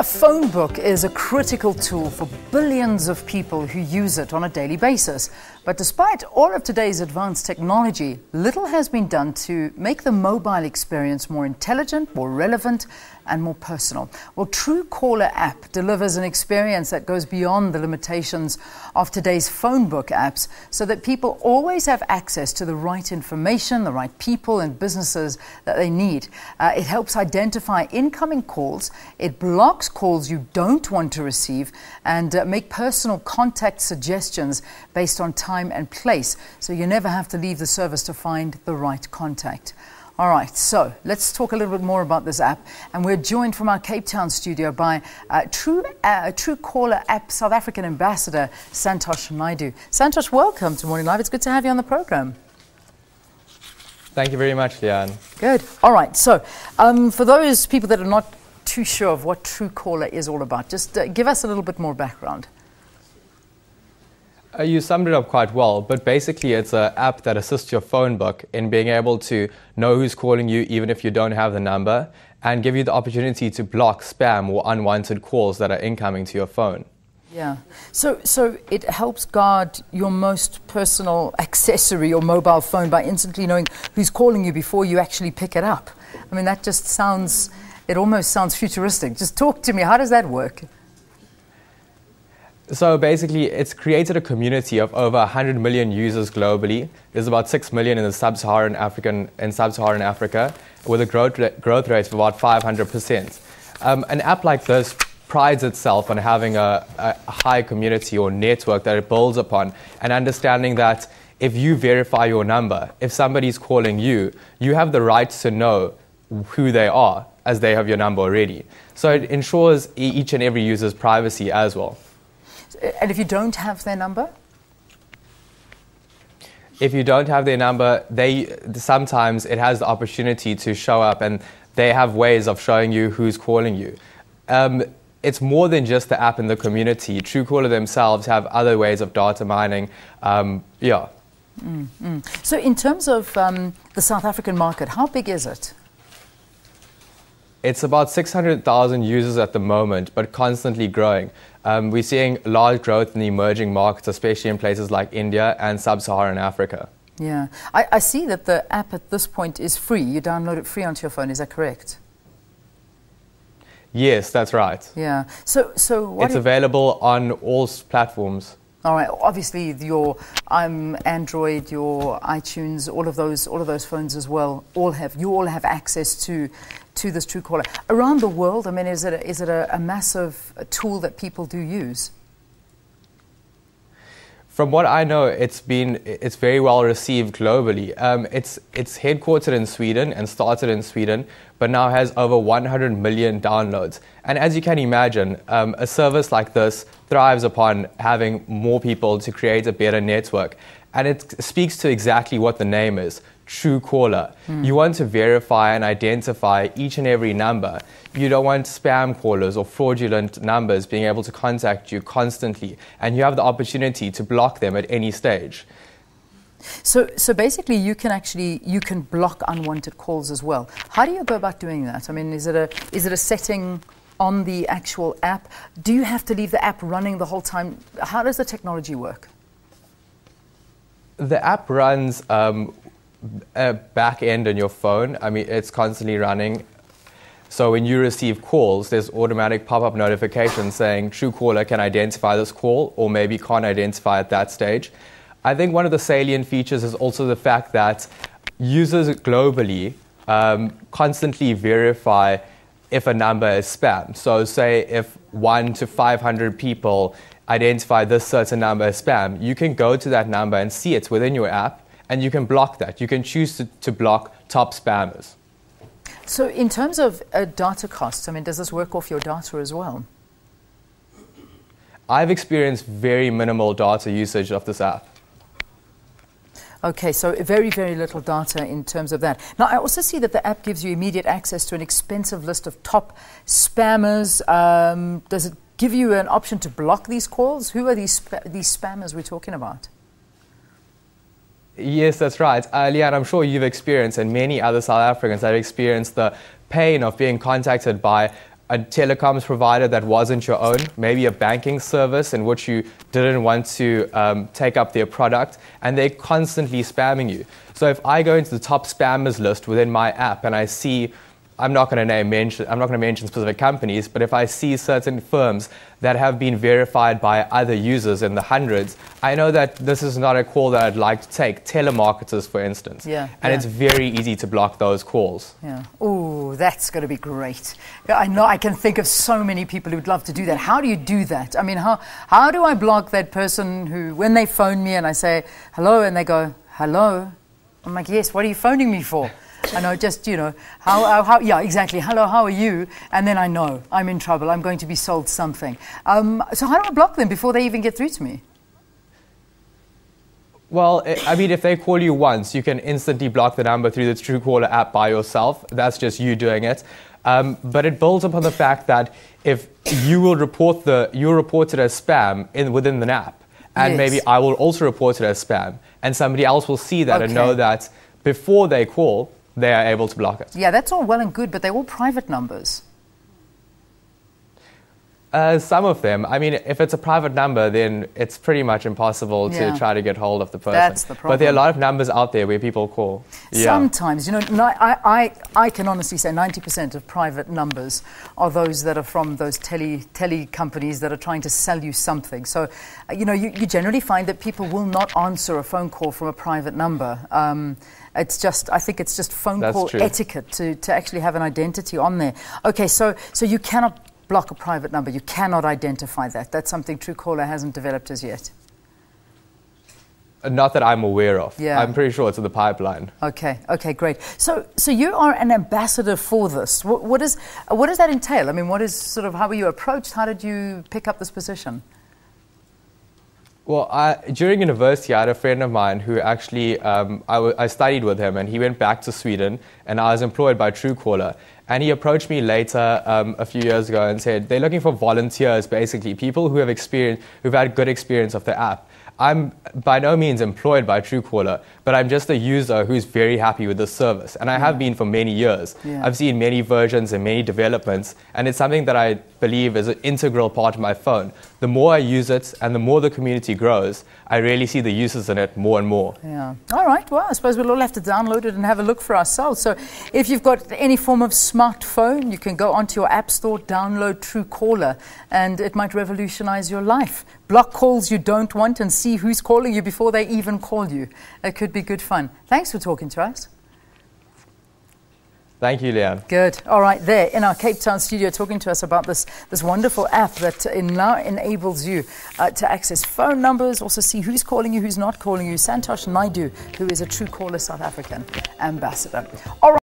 A phone book is a critical tool for billions of people who use it on a daily basis. But despite all of today's advanced technology, little has been done to make the mobile experience more intelligent, more relevant, and more personal. Well, Truecaller app delivers an experience that goes beyond the limitations of today's phone book apps so that people always have access to the right information, the right people and businesses that they need. It helps identify incoming calls, it blocks calls you don't want to receive, and make personal contact suggestions based on time and place, so you never have to leave the service to find the right contact. All right, so let's talk a little bit more about this app, and we're joined from our Cape Town studio by Truecaller app South African ambassador Santosh Naidu. Santosh, welcome to Morning Live. It's good to have you on the program. Thank you very much, Leanne. Good. All right, so for those people that are not too sure of what Truecaller is all about, just give us a little bit more background. You summed it up quite well, but basically it's an app that assists your phone book in being able to know who's calling you even if you don't have the number, and give you the opportunity to block spam or unwanted calls that are incoming to your phone. Yeah, so it helps guard your most personal accessory, your mobile phone, by instantly knowing who's calling you before you actually pick it up. I mean, that just sounds, it almost sounds futuristic. Just talk to me, how does that work? So basically, it's created a community of over 100 million users globally. There's about 6 million in the sub-Saharan Africa, with a growth rate of about 500%. An app like this prides itself on having a high community or network that it builds upon, and understanding that if you verify your number, if somebody's calling you, you have the right to know who they are, as they have your number already. So it ensures each and every user's privacy as well. And if you don't have their number? If you don't have their number, sometimes it has the opportunity to show up, and they have ways of showing you who's calling you. It's more than just the app in the community. Truecaller themselves have other ways of data mining. So in terms of the South African market, how big is it? It's about 600,000 users at the moment, but constantly growing. We're seeing large growth in the emerging markets, especially in places like India and sub-Saharan Africa. Yeah. I see that the app at this point is free. You download it free onto your phone, is that correct? Yes, that's right. Yeah. So it's available on all platforms. All right. Obviously, your Android, your iTunes, all of those phones as well. You all have access to this Truecaller. Around the world, I mean, is it a massive tool that people do use? From what I know, it's very well received globally. It's headquartered in Sweden and started in Sweden, but now has over 100 million downloads. And as you can imagine, a service like this thrives upon having more people to create a better network. And it speaks to exactly what the name is, Truecaller. You want to verify and identify each and every number. You don't want spam callers or fraudulent numbers being able to contact you constantly, and you have the opportunity to block them at any stage. So basically, you can block unwanted calls as well. How do you go about doing that? I mean, is it a setting on the actual app? Do you have to leave the app running the whole time? How does the technology work? The app runs a back end on your phone. I mean, it's constantly running. So when you receive calls, there's automatic pop-up notifications saying Truecaller can identify this call or maybe can't identify at that stage. I think one of the salient features is also the fact that users globally constantly verify if a number is spam. So say if 1 to 500 people identify this certain number as spam, you can go to that number and see it's within your app, and you can block that. You can choose to block top spammers. So in terms of data costs, I mean, does this work off your data as well? I've experienced very minimal data usage of this app. Okay, so very, very little data in terms of that. Now, I also see that the app gives you immediate access to an expensive list of top spammers. Does it give you an option to block these calls? Who are these spammers we're talking about? Yes, that's right. Leanne, I'm sure you've experienced, and many other South Africans have experienced the pain of being contacted by a telecoms provider that wasn't your own, maybe a banking service in which you didn't want to take up their product, and they're constantly spamming you. So if I go into the top spammers list within my app and I see, I'm not going to mention specific companies, but if I see certain firms that have been verified by other users in the hundreds, I know that this is not a call that I'd like to take. Telemarketers, for instance. It's very easy to block those calls. Yeah. Oh, that's going to be great. I know I can think of so many people who'd love to do that. How do you do that? I mean, how do I block that person who, when they phone me and I say, hello, and they go, hello? I'm like, yes, what are you phoning me for? I know, just, yeah, exactly. Hello, how are you? And then I know I'm in trouble. I'm going to be sold something. So how do I block them before they even get through to me? Well, I mean, if they call you once, you can instantly block the number through the Truecaller app by yourself. That's just you doing it. But it builds upon the fact that if you will report it as spam within the app, and maybe I will also report it as spam, and somebody else will see that and know that before they call, they are able to block it. Yeah, that's all well and good, but they're all private numbers. Some of them. I mean, if it's a private number, then it's pretty much impossible to try to get hold of the person. That's the problem. But there are a lot of numbers out there where people call. Sometimes, I can honestly say 90% of private numbers are those that are from those tele companies that are trying to sell you something. So, you generally find that people will not answer a phone call from a private number. I think it's just phone call etiquette to actually have an identity on there. Okay, so you cannot block a private number. You cannot identify that. That's something Truecaller hasn't developed as yet. Not that I'm aware of. Yeah. I'm pretty sure it's in the pipeline. Okay, great. So you are an ambassador for this. What does that entail? I mean, how were you approached? How did you pick up this position? Well, during university, I had a friend of mine who actually, I studied with him, and he went back to Sweden, and I was employed by Truecaller. And he approached me later a few years ago and said, they're looking for volunteers, basically, people who've had good experience of the app. I'm by no means employed by Truecaller, but I'm just a user who's very happy with the service. And I have been for many years. Yeah. I've seen many versions and many developments, and it's something that I believe is an integral part of my phone. The more I use it and the more the community grows, I really see the uses in it more and more. Yeah. All right. Well, I suppose we'll all have to download it and have a look for ourselves. So if you've got any form of smartphone, you can go onto your app store, download Truecaller, and it might revolutionize your life. Block calls you don't want and see who's calling you before they even call you. It could be good fun. Thanks for talking to us. Thank you, Leanne. Good. All right, there in our Cape Town studio talking to us about this wonderful app that now enables you to access phone numbers, also see who's calling you, who's not calling you. Santosh Naidu, who is a Truecaller South African ambassador. All right.